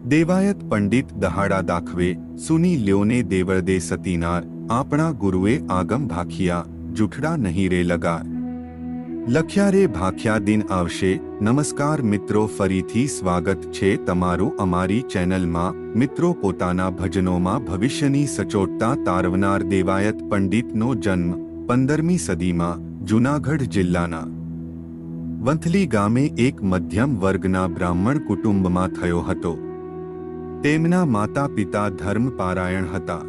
દેવાયત પંડિત દહાડા દાખવે સુની લ્યોને દેવળદે સતીનાર આપણા ગુરુએ આગમ ભાખિયા જૂઠડા નહીં રે લગાર લખ્યા રે ભાખ્યા દિન આવશે। નમસ્કાર મિત્રો, ફરીથી સ્વાગત છે તમારું અમારી ચેનલમાં। મિત્રો, પોતાના ભજનોમાં ભવિષ્યની સચોટતા તારવનાર દેવાયત પંડિતનો જન્મ 15મી સદીમાં જૂનાગઢ જિલ્લાના વંથલી ગામે એક મધ્યમ વર્ગના બ્રાહ્મણ કુટુંબમાં થયો હતો। તેમના માતા પિતા ધર્મપારાયણ હતા,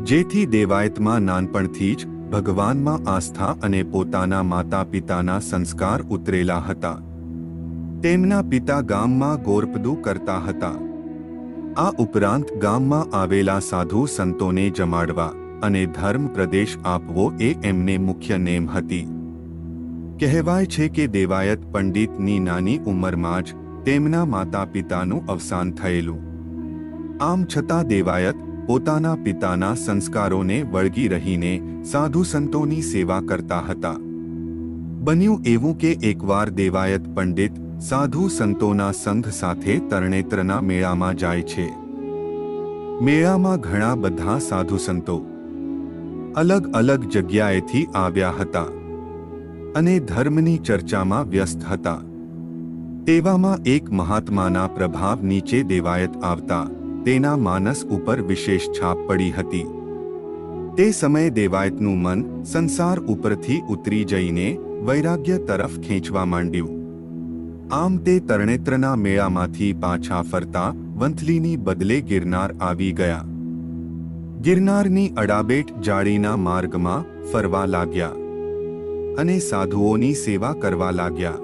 જેથી દેવાયતમાં નાનપણથી જ ભગવાનમાં આસ્થા અને પોતાના માતા પિતાના સંસ્કાર ઉતરેલા હતા। તેમના પિતા ગામમાં ગોરપદું કરતા હતા। આ ઉપરાંત ગામમાં આવેલા સાધુ સંતોને જમાડવા અને ધર્મ પ્રદેશ આપવો એ એમને મુખ્ય નેમ હતી। કહેવાય છે કે દેવાયત પંડિતની નાની ઉંમરમાં જ તેમના માતા પિતાનું અવસાન થયેલું। આમ છતાં દેવાયત પોતાના પિતાના સંસ્કારોને વળગી રહીને સાધુ સંતોની સેવા કરતા હતા। બન્યું એવું કે એકવાર દેવાયત પંડિત સાધુ સંતોના સંઘ સાથે તરણેતરના મેળામાં જાય છે। મેળામાં ઘણા બધા સાધુ સંતો અલગ અલગ જગ્યાએથી આવ્યા હતા અને ધર્મની ચર્ચામાં વ્યસ્ત હતા। તેવામાં એક મહાત્માના પ્રભાવ નીચે દેવાયત આવતા તેના માનસ ઉપર વિશેષ છાપ પડી હતી। તે સમયે દેવાયતનું મન સંસાર ઉપરથી ઉતરી જઈને વૈરાગ્ય તરફ ખેંચવા માંડ્યું। આમ તે તરણેત્રના મેળામાંથી પાછા ફરતા વંથલીની બદલે ગિરનાર આવી ગયા। ગિરનારની અડાબેટ જાળીના માર્ગમાં ફરવા લાગ્યા અને સાધુઓની સેવા કરવા લાગ્યા।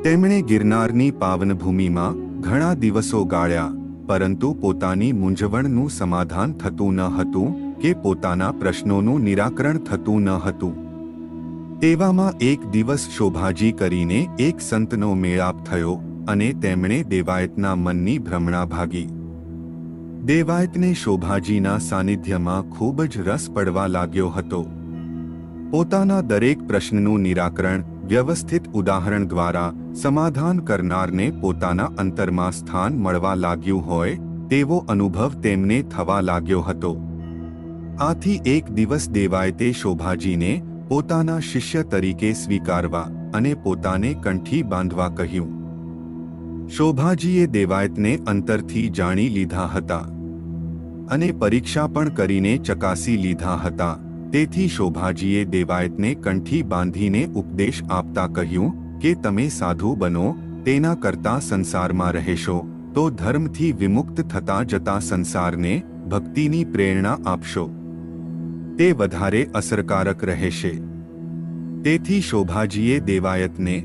તેમણે ગિરનારની પાવનભૂમિમાં ઘણા દિવસો ગાળ્યા, પરંતુ પોતાની મૂંઝવણનું સમાધાન થતું ન હતું કે પોતાના પ્રશ્નોનું નિરાકરણ થતું ન હતું। તેવામાં એક દિવસ શોભાજી કરીને એક સંતનો મેળાપ થયો અને તેમણે દેવાયતના મનની ભ્રમણા ભાગી। દેવાયતને શોભાજીના સાનિધ્યમાં ખૂબ જ રસ પડવા લાગ્યો હતો। પોતાના દરેક પ્રશ્નનું નિરાકરણ વ્યવસ્થિત ઉદાહરણ દ્વારા સમાધાન કરનારને પોતાના અંતરમાં સ્થાન મળવા લાગ્યું હોય તેવો અનુભવ તેમને થવા લાગ્યો હતો। આથી એક દિવસ દેવાયતે શોભાજીને પોતાના શિષ્ય તરીકે સ્વીકારવા અને પોતાને કંઠી બાંધવા કહ્યું। શોભાજીએ દેવાયતને અંતરથી જાણી લીધા હતા અને પરીક્ષા પણ કરીને ચકાસી લીધા હતા। તેથી શોભાજીએ દેવાયતને કંઠી બાંધીને ઉપદેશ આપતા કહ્યું કે તમે સાધુ બનો, તેના કરતાં સંસારમાં રહેશો તો ધર્મથી વિમુક્ત થતા જતા સંસારને ભક્તિની પ્રેરણા આપશો, તે વધારે અસરકારક રહેશે। તેથી શોભાજીએ દેવાયતને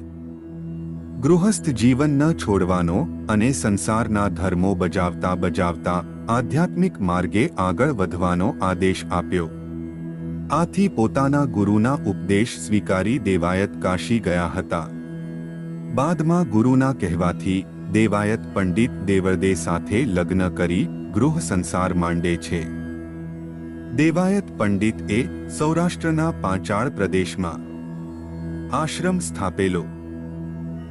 ગૃહસ્થ જીવન ન છોડવાનો અને સંસારના ધર્મો બજાવતા આધ્યાત્મિક માર્ગે આગળ વધવાનો આદેશ આપ્યો। આથી પોતાના ગુરુના ઉપદેશ સ્વીકારી દેવાયત કાશી ગયા હતા। બાદમાં ગુરુના કહેવાથી દેવાયત પંડિત દેવળદે સાથે લગ્ન કરી ગૃહ સંસાર માંડે છે। દેવાયત પંડિત એ સૌરાષ્ટ્રના પાંચાળ પ્રદેશમાં આશ્રમ સ્થાપેલો,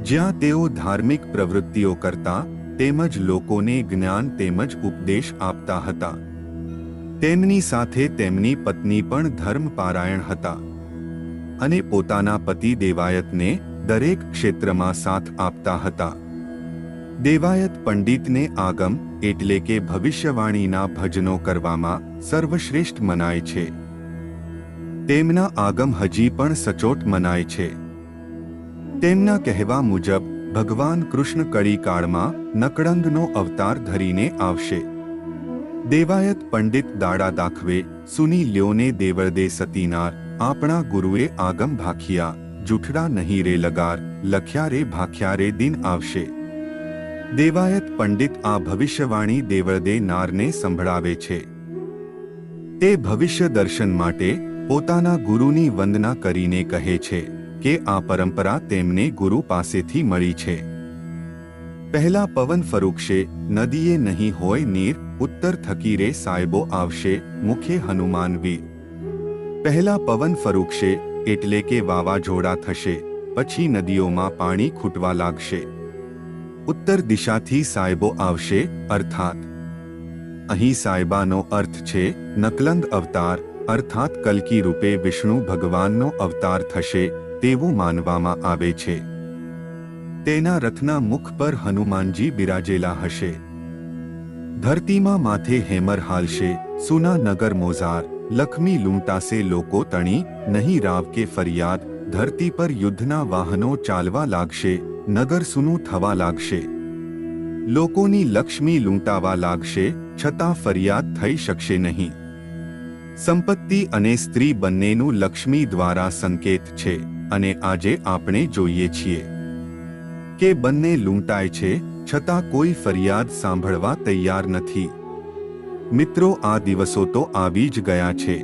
જ્યાં તેઓ ધાર્મિક પ્રવૃત્તિઓ કરતા તેમજ લોકોને જ્ઞાન તેમજ ઉપદેશ આપતા હતા। તેમની સાથે તેમની પત્ની પણ ધર્મપારાયણ હતા અને પોતાના પતિ દેવાયતને દરેક ક્ષેત્રમાં સાથ આપતા હતા। દેવાયત પંડિતને આગમ એટલે કે ભવિષ્યવાણીના ભજનો કરવામાં સર્વશ્રેષ્ઠ મનાય છે। તેમના આગમ હજી પણ સચોટ મનાય છે। તેમના કહેવા મુજબ ભગવાન કૃષ્ણ કળીકાળમાં નકળંગનો અવતાર ધરીને આવશે। દેવાયત પંડિત દાડા દાખવે સુની લ્યોને દેવળદે સતીનાર આપણા ગુરુએ આગમ ભાખિયા જૂઠડા નહીં રે લગાર લખ્યા રે ભાખ્યા રે દિન આવશે। દેવાયત પંડિત આ ભવિષ્યવાણી દેવળદે નારને સંભળાવે છે। તે ભવિષ્ય દર્શન માટે પોતાના ગુરુની વંદના કરીને કહે છે કે આ પરંપરા તેમને ગુરુ પાસેથી મળી છે। પહેલા પવન ફરૂકશે, નદીએ નહીં હોય નીર, ઉત્તર થકી રે સાહેબો આવશે, મુખે હનુમાન વીર। પહેલા પવન ફરૂકશે એટલે કે વાવાઝોડા થશે, પછી નદીઓમાં પાણી ખૂટવા લાગશે। ઉત્તર દિશાથી સાયબો આવશે, અર્થાત અહીં સાયબાનો અર્થ છે નકલંદ અવતાર, અર્થાત કલ્કી રૂપે વિષ્ણુ ભગવાનનો અવતાર થશે તેવું માનવામાં આવે છે. તેના રથના મુખ પર હનુમાનજી બિરાજેલા હશે. ધરતીમાં માથે હેમર હાલશે, સુના નગર મોઝાર, લક્ષ્મી લૂંટાશે લોકો તણી, નહીં રાવ કે ફરિયાદ, ધરતી પર યુદ્ધના વાહનો ચાલવા લાગશે, નગર સૂનું થવા લાગશે. લોકોની લક્ષ્મી લૂંટાવા લાગશે, છતાં ફરિયાદ થઈ શકશે નહીં. સંપત્તિ અને સ્ત્રી બંનેનું લક્ષ્મી દ્વારા સંકેત છે, અને આજે આપણે જોઈએ છીએ કે બંને લૂંટાય છે, છતાં કોઈ ફરિયાદ સાંભળવા તૈયાર નથી. મિત્રો, આ દિવસો તો આવી જ ગયા છે.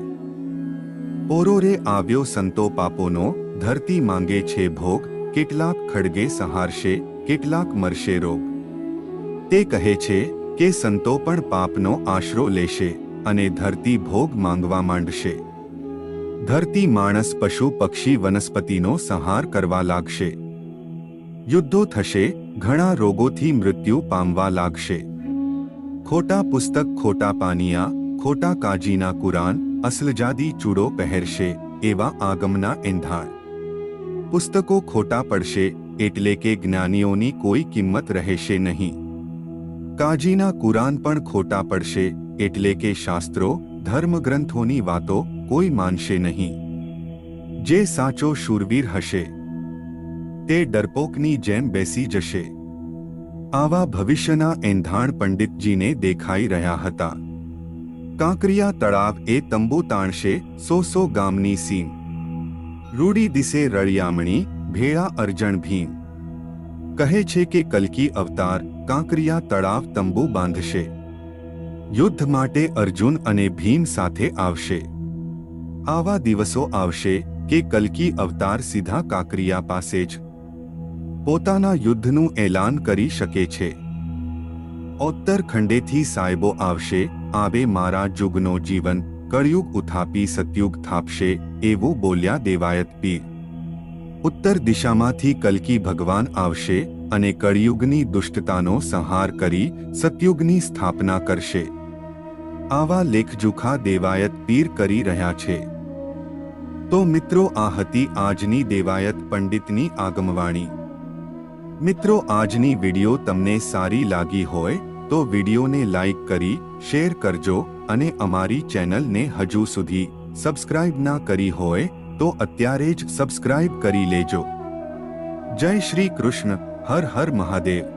પોરોરે આવ્યો સંતો પાપોનો, ધરતી માંગે છે ભોગ, કેટલાક ખડગે સહારશે, કેટલાક મરશે રોગ. તે કહે છે કે સંતો પણ પાપનો આશરો લેશે અને ધરતી ભોગ માંગવા માંડશે. ધરતી માણસ પશુ પક્ષી વનસ્પતિનો સંહાર કરવા લાગશે. યુદ્ધો થશે, ઘણા રોગોથી મૃત્યુ પામવા લાગશે. ખોટા પુસ્તક, ખોટા પાનિયા, ખોટા કાજીના કુરાન, અસલજાદી ચૂડો પહેરશે એવા આગમના એંધાણ. પુસ્તકો ખોટા પડશે એટલે કે જ્ઞાનીઓની કોઈ કિંમત રહેશે નહીં. કાજીના કુરાન પણ ખોટા પડશે એટલે કે શાસ્ત્રો, ધર્મગ્રંથોની વાતો કોઈ માનશે નહીં. જે સાચો શૂરવીર હશે તે ડરપોકની જેમ બેસી જશે. આવા ભવિષ્યના એંધાણ પંડિતજીને દેખાઈ રહ્યા હતા. કાંકરિયા તળાવ એ તંબુ તાણશે, 100 ગામની સીમ. રૂડી દિશે રળિયામણી, ભેળા અર્જણ ભીમ. કહે છે કે કલ્કી અવતાર કાંકરિયા તળાવ તંબુ બાંધશે. યુદ્ધ માટે અર્જુન અને ભીમ સાથે આવશે. આવા દિવસો આવશે કે કલ્કી અવતાર સીધા કાંકરિયા પાસે જ પોતાના યુદ્ધનું એલાન કરી શકે છે. ઉત્તરખંડેથી સાયબો આવશે, આવે મારા જુગનો જીવન, કળયુગ ઉથાપી સતયુગ થાપશે, એવું બોલ્યા દેવાયત પીર. ઉત્તર દિશામાંથી કલ્કી ભગવાન આવશે અને કળયુગની દુષ્ટતાનો સંહાર કરી સતયુગની સ્થાપના કરશે. આવા લેખજુખા દેવાયત પીર કરી રહ્યા છે. તો મિત્રો, આ હતી આજની દેવાયત પંડિતની આગમવાણી. મિત્રો, આજની વિડિયો તમને સારી લાગી હોય તો વિડિયોને લાઈક કરી શેર કરજો અને અમારી ચેનલને હજુ સુધી સબસ્ક્રાઇબ ના કરી હોય તો અત્યારે જ સબસ્ક્રાઇબ કરી લેજો. જય શ્રી કૃષ્ણ. હર હર મહાદેવ.